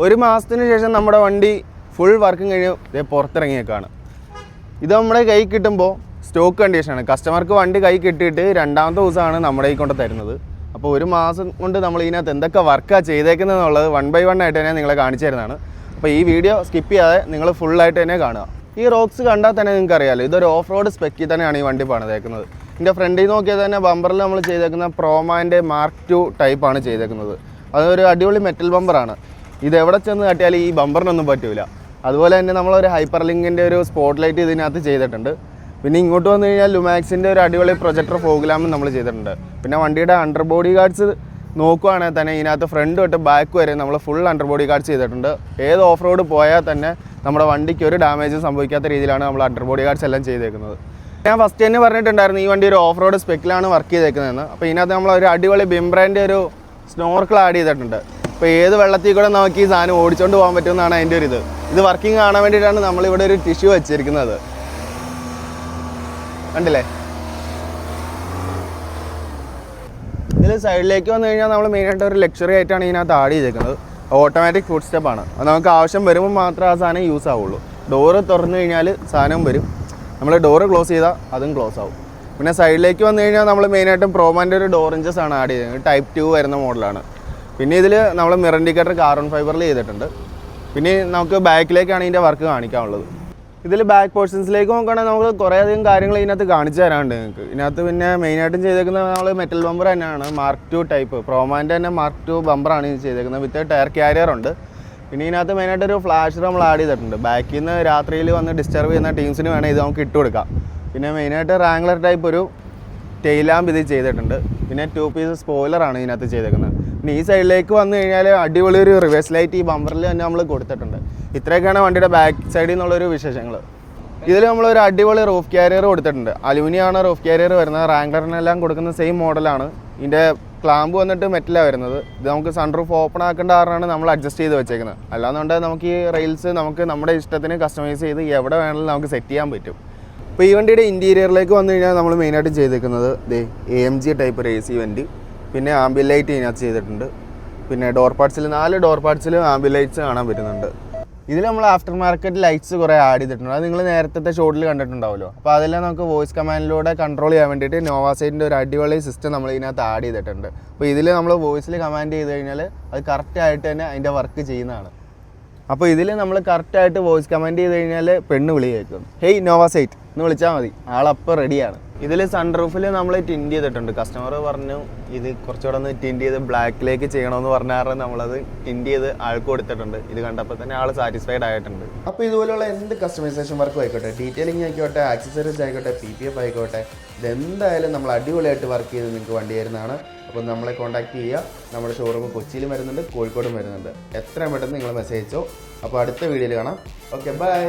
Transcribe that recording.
ഒരു മാസത്തിന് ശേഷം നമ്മുടെ വണ്ടി ഫുൾ വർക്കും കഴിഞ്ഞ് പുറത്തിറങ്ങിയേക്കാണ്. ഇത് നമ്മുടെ കൈ കിട്ടുമ്പോൾ സ്റ്റോക്ക് കണ്ടീഷനാണ്. കസ്റ്റമർക്ക് വണ്ടി കൈ കിട്ടിയിട്ട് രണ്ടാമത്തെ ദിവസമാണ് നമ്മുടെ കൈ കൊണ്ട് തരുന്നത്. അപ്പോൾ ഒരു മാസം കൊണ്ട് നമ്മൾ ഇതിനകത്ത് എന്തൊക്കെ വർക്കാണ് ചെയ്തേക്കുന്നത് എന്നുള്ളത് 1 by 1 ആയിട്ട് തന്നെ നിങ്ങളെ കാണിച്ചു തരുന്നതാണ്. അപ്പോൾ ഈ വീഡിയോ സ്കിപ്പ് ചെയ്യാതെ നിങ്ങൾ ഫുള്ളായിട്ട് തന്നെ കാണുക. ഈ റോക്സ് കണ്ടാൽ തന്നെ നിങ്ങൾക്ക് അറിയാമല്ലോ, ഇതൊരു ഓഫ് റോഡ് സ്പെക്കിൽ തന്നെയാണ് ഈ വണ്ടി പണിതേക്കുന്നത്. ഇതിൻ്റെ ഫ്രണ്ടിൽ നോക്കിയാൽ തന്നെ ബമ്പറിൽ നമ്മൾ ചെയ്തേക്കുന്ന പ്രോമാൻ്റെ മാർക്ക് 2 ടൈപ്പാണ് ചെയ്തേക്കുന്നത്. അതൊരു അടിപൊളി മെറ്റൽ ബമ്പറാണ്. ഇത് എവിടെ ചെന്ന് തട്ടിയാലും ഈ ബമ്പറിനൊന്നും പറ്റില്ല. അതുപോലെ തന്നെ നമ്മളൊരു ഹൈപ്പർ ലിങ്കിൻ്റെ ഒരു സ്പോട്ട് ലൈറ്റ് ഇതിനകത്ത് ചെയ്തിട്ടുണ്ട്. പിന്നെ ഇങ്ങോട്ട് വന്നു കഴിഞ്ഞാൽ ലുമാക്സിൻ്റെ ഒരു അടിപൊളി പ്രൊജക്ടർ ഫോഗ്ലാമ്പും നമ്മൾ ചെയ്തിട്ടുണ്ട്. പിന്നെ വണ്ടിയുടെ അണ്ടർ ബോഡി ഗാർഡ്സ് നോക്കുകയാണെങ്കിൽ തന്നെ ഇതിനകത്ത് ഫ്രണ്ട് തൊട്ട് ബാക്ക് വരെ നമ്മൾ ഫുൾ അണ്ടർ ബോഡി ഗാർഡ്സ് ചെയ്തിട്ടുണ്ട്. ഏത് ഓഫ് റോഡ് പോയാൽ തന്നെ നമ്മുടെ വണ്ടിക്ക് ഒരു ഡാമേജും സംഭവിക്കാത്ത രീതിയിലാണ് നമ്മൾ അണ്ടർ ബോഡി ഗാർഡ്സ് എല്ലാം ചെയ്തേക്കുന്നത്. ഞാൻ ഫസ്റ്റ് തന്നെ പറഞ്ഞിട്ടുണ്ടായിരുന്നു ഈ വണ്ടി ഒരു ഓഫ് റോഡ് സ്പെക്കിലാണ് വർക്ക് ചെയ്തേക്കുന്നതെന്ന്. അപ്പോൾ ഇതിനകത്ത് നമ്മൾ ഒരു അടിപൊളി ബിംബ്രാൻ്റെ ഒരു സ്നോർക്കിൾ ആഡ് ചെയ്തിട്ടുണ്ട്. അപ്പോൾ ഏത് വെള്ളത്തിൽ കൂടെ നമുക്ക് ഈ സാധനം ഓടിച്ചുകൊണ്ട് പോകാൻ പറ്റുമെന്നാണ് അതിൻ്റെ ഒരു ഇത് വർക്കിംഗ് കാണാൻ വേണ്ടിയിട്ടാണ് നമ്മളിവിടെ ഒരു ടിഷ്യൂ വെച്ചിരിക്കുന്നത്. കണ്ടില്ലേ? ഇതിൽ സൈഡിലേക്ക് വന്നു കഴിഞ്ഞാൽ നമ്മൾ മെയിനായിട്ട് ഒരു ലക്ഷറി ആയിട്ടാണ് ഇതിനകത്ത് ആഡ് ചെയ്തേക്കുന്നത്. ഓട്ടോമാറ്റിക് ഫുഡ് സ്റ്റെപ്പാണ്. അത് നമുക്ക് ആവശ്യം വരുമ്പോൾ മാത്രമേ ആ സാധനം യൂസ് ആവുള്ളൂ. ഡോറ് തുറന്നു കഴിഞ്ഞാൽ സാധനം വരും. നമ്മൾ ഡോറ് ക്ലോസ് ചെയ്താൽ അതും ക്ലോസ് ആവും. പിന്നെ സൈഡിലേക്ക് വന്നു കഴിഞ്ഞാൽ നമ്മൾ മെയിനായിട്ടും പ്രോമാൻ്റെ ഒരു ഡോർ ഇഞ്ചസ് ആണ് ആഡ് ചെയ്തത്. ടൈപ്പ് 2 വരുന്ന മോഡലാണ്. പിന്നെ ഇതിൽ നമ്മൾ മിറർ ഇൻഡിക്കേറ്റർ കാർബൺ ഫൈബറിൽ ചെയ്തിട്ടുണ്ട്. പിന്നെ നമുക്ക് ബാക്കിലേക്കാണ് ഇതിൻ്റെ വർക്ക് കാണിക്കാനുള്ളത്. ഇതിൽ ബാക്ക് പോർഷൻസിലേക്ക് നോക്കുകയാണെങ്കിൽ നമുക്ക് കുറേയധികം കാര്യങ്ങൾ ഇതിനകത്ത് കാണിച്ചു തരാനുണ്ട് നിങ്ങൾക്ക്. ഇതിനകത്ത് പിന്നെ മെയിനായിട്ടും ചെയ്തേക്കുന്നത് നമ്മൾ മെറ്റൽ ബമ്പർ തന്നെയാണ്. മാർക്ക് 2 ടൈപ്പ് പ്രോമാൻ്റെ തന്നെ മാർക്ക് 2 ബമ്പറാണ് ഇത് ചെയ്തേക്കുന്നത്. വിത്ത് ടയർ ക്യാരിയർ ഉണ്ട്. പിന്നെ ഇതിനകത്ത് മെയിനായിട്ടൊരു ഫ്ലാഷ് നമ്മൾ ആഡ് ചെയ്തിട്ടുണ്ട്. ബാക്കിൽ നിന്ന് രാത്രിയിൽ വന്ന് ഡിസ്റ്റർബ് ചെയ്യുന്ന ടീംസിന് വേണേൽ ഇത് നമുക്ക് ഇട്ട് കൊടുക്കാം. പിന്നെ മെയിനായിട്ട് റാംഗ്ലർ ടൈപ്പ് ഒരു ടെയിൽ ലാമ്പ് ഇത് ചെയ്തിട്ടുണ്ട്. പിന്നെ 2 പീസ് സ്പോയിലറാണ് ഇതിനകത്ത് ചെയ്തേക്കുന്നത്. പിന്നെ ഈ സൈഡിലേക്ക് വന്നു കഴിഞ്ഞാൽ അടിപൊളി ഒരു റിവേഴ്സ് ലൈറ്റ് ഈ ബമ്പറിൽ തന്നെ നമ്മൾ കൊടുത്തിട്ടുണ്ട്. ഇത്രയൊക്കെയാണ് വണ്ടിയുടെ ബാക്ക് സൈഡിൽ നിന്നുള്ളൊരു വിശേഷങ്ങൾ. ഇതിൽ നമ്മളൊരു അടിപൊളി റൂഫ് ക്യാരിയർ കൊടുത്തിട്ടുണ്ട്. അലൂമിനിയാണ് റൂഫ് ക്യാരിയർ വരുന്നത്. റാംഗ്ലറിനെല്ലാം കൊടുക്കുന്ന സെയിം മോഡലാണ്. ഇതിൻ്റെ ക്ലാമ്പ് വന്നിട്ട് മെറ്റലാണ് വരുന്നത്. ഇത് നമുക്ക് സൺറൂഫ് ഓപ്പൺ ആക്കേണ്ട കാരണമാണ് നമ്മൾ അഡ്ജസ്റ്റ് ചെയ്ത് വെച്ചേക്കുന്നത്. അല്ലാന്നുണ്ടെങ്കിൽ നമുക്ക് ഈ റെയിൽസ് നമുക്ക് നമ്മുടെ ഇഷ്ടത്തിന് കസ്റ്റമൈസ് ചെയ്ത് എവിടെ വേണമെങ്കിലും നമുക്ക് സെറ്റ് ചെയ്യാൻ പറ്റും. ഇപ്പോൾ ഈ വണ്ടിയുടെ ഇൻറ്റീരിയറിലേക്ക് വന്നു കഴിഞ്ഞാൽ നമ്മൾ മെയിനായിട്ട് ചെയ്തേക്കുന്നത് AMG ടൈപ്പ് ഒരു AC വെൻറ്റ്. പിന്നെ ആംബിയൻ ലൈറ്റ് ഇതിനകത്ത് ചെയ്തിട്ടുണ്ട്. പിന്നെ ഡോർ പാർട്സിൽ 4 ഡോർ പാർട്സിൽ ആംബിയൻ ലൈറ്റ്സ് കാണാൻ പറ്റുന്നുണ്ട്. ഇതിൽ നമ്മൾ ആഫ്റ്റർ മാർക്കറ്റ് ലൈറ്റ്സ് കുറേ ആഡ് ചെയ്തിട്ടുണ്ട്. അത് നിങ്ങൾ നേരത്തെ ഷോട്ടിൽ കണ്ടിട്ടുണ്ടാവുമല്ലോ. അപ്പോൾ അതെല്ലാം നമുക്ക് വോയിസ് കമാൻഡിലൂടെ കൺട്രോൾ ചെയ്യാൻ വേണ്ടിയിട്ട് നോവാസൈറ്റിൻ്റെ ഒരു അടിപൊളി സിസ്റ്റം നമ്മൾ ഇതിനകത്ത് ആഡ് ചെയ്തിട്ടുണ്ട്. അപ്പോൾ ഇതിൽ നമ്മൾ വോയിസിൽ കമാൻഡ് ചെയ്ത് കഴിഞ്ഞാൽ അത് കറക്റ്റായിട്ട് തന്നെ അതിൻ്റെ വർക്ക് ചെയ്യുന്നതാണ്. അപ്പോൾ ഇതിൽ നമ്മൾ കറക്റ്റായിട്ട് വോയിസ് കമാൻഡ് ചെയ്ത് കഴിഞ്ഞാൽ പെണ്ണ് വിളി കേൾക്കും. ഹേയ് നോവാസൈറ്റ് എന്ന് വിളിച്ചാൽ മതി, ആളപ്പോൾ റെഡിയാണ്. ഇതിൽ സൺറൂഫിൽ നമ്മൾ ടിൻറ്റ് ചെയ്തിട്ടുണ്ട്. കസ്റ്റമർ പറഞ്ഞു ഇത് കുറച്ചുകൂടെ ഒന്ന് ടിൻറ്റ് ചെയ്ത് ബ്ലാക്കിലേക്ക് ചെയ്യണമെന്ന് പറഞ്ഞാൽ നമ്മളത് ടിൻറ്റ് ചെയ്ത് ആൾക്ക് കൊടുത്തിട്ടുണ്ട്. ഇത് കണ്ടപ്പോൾ തന്നെ ആൾ സാറ്റിസ്ഫൈഡ് ആയിട്ടുണ്ട്. അപ്പോൾ ഇതുപോലുള്ള എന്ത് കസ്റ്റമൈസേഷൻ വർക്കും ആയിക്കോട്ടെ, ഡീറ്റെയിലിംഗ് ആയിക്കോട്ടെ, ആക്സസറീസ് ആയിക്കോട്ടെ, PPF ആയിക്കോട്ടെ, ഇതെന്തായാലും നമ്മൾ അടിപൊളിയായിട്ട് വർക്ക് ചെയ്ത് നിങ്ങൾക്ക് വണ്ടി തരുന്നതാണ്. അപ്പോൾ നമ്മളെ കോൺടാക്ട് ചെയ്യുക. നമ്മുടെ ഷോറൂം കൊച്ചിയിലും വരുന്നുണ്ട്, കോഴിക്കോടും വരുന്നുണ്ട്. എത്രയും പെട്ടെന്ന് നിങ്ങൾ മെസ്സേജ് അയച്ചോ. അപ്പോൾ അടുത്ത വീഡിയോയിൽ കാണാം. Okay, by.